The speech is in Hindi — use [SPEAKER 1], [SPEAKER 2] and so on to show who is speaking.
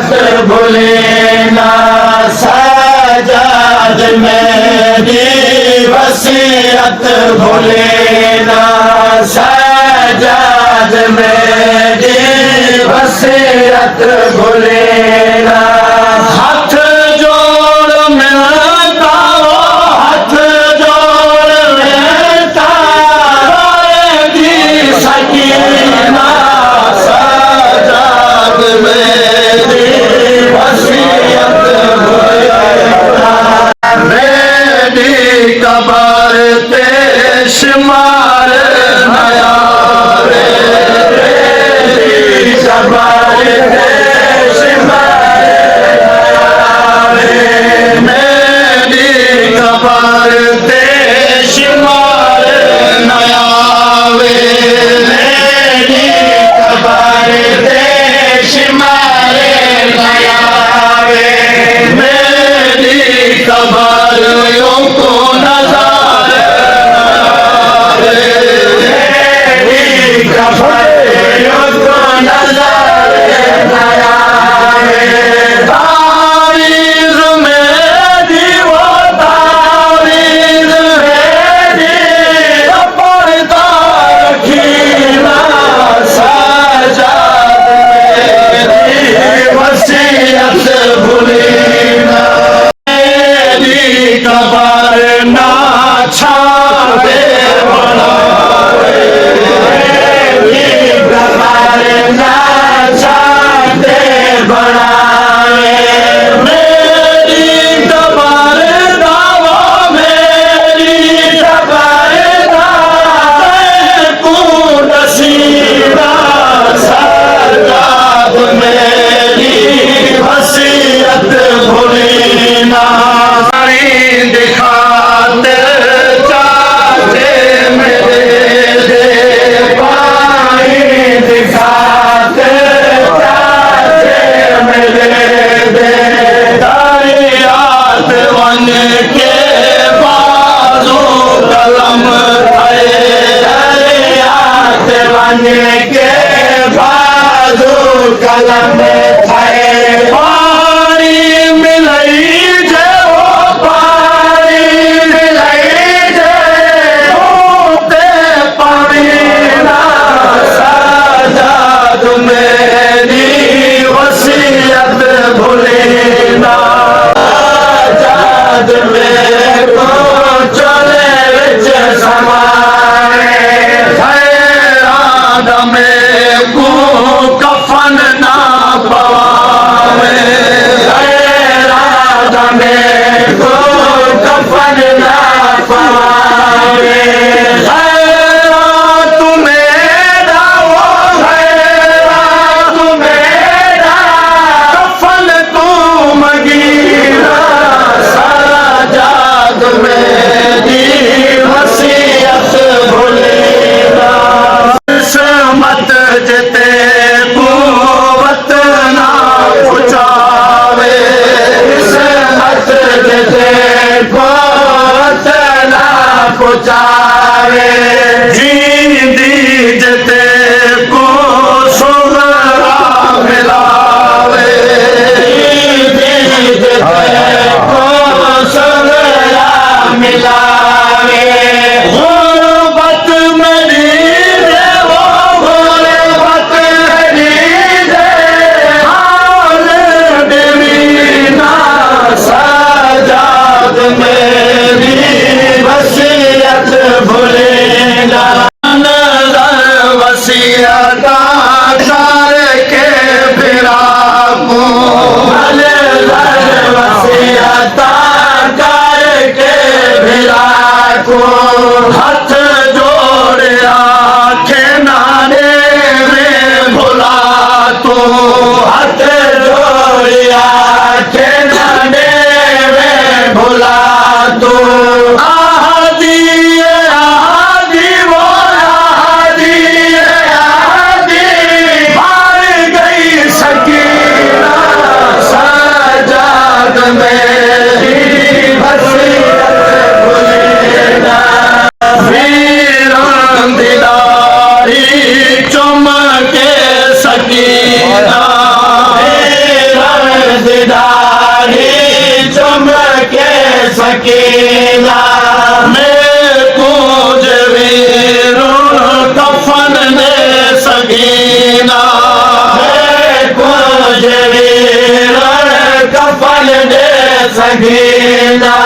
[SPEAKER 1] भूले ना सजाद मेरी वसीयत भूले ना सजाद मेरी वसीयत भूले ना हाथ जोड़ मिलता वो हाथ जोड़ मिलता रोएगी सकीना सजाद मेरी वसीयत मेरी कबर शुमार नया मेरी कबर शुमार मेरी कबर शुमार नया मेरी कबर शुमार नया मेरी कबरों को नज़र मेरी कबरों को नज़र तावीज़ मेरी वो तावीज़ मेरी पर्दा रखीना सजाद मेरी वसीयत भूलीना कबर ना छावे बनावे कबर ना छाते बनावे मेरी कबर दावा मेरी कबर दावे कूद सीना सजाद मेरी वसीयत भूलीना दिखाते चाचे मेरे दे पानी दिखाते चाचे मेरे दे दरियात बन के बाजू कलम थे दरियात बन के बाजू कलम थे पानी मिलई मेरी वसीयत भूले ना सजाद मेरे को चले विच समाए खैरात में को कफन ना पवावे खैरात में को कफन ना पवावे पुचारे जींदी जते को सुगरा मिलावे जींदी जते को सुगरा मिलावे गुर्बत मेरी दे वो गुर्बत मेरी दे हाल देवी ना सजाद मेरी वसीयत भूलेगा वसीयत करके फिराको वसीयत करके फिराको हाथ जोड़े आखे नारे में भुला तो हाथ जोड़े आखे नारे में भुला तो मेरी वसीयत भूले ना वीरान दिलारी सकीना मैं कुछ वीरुन कफन दे सकीना मैं कुछ वीरुन कफन दे सकीना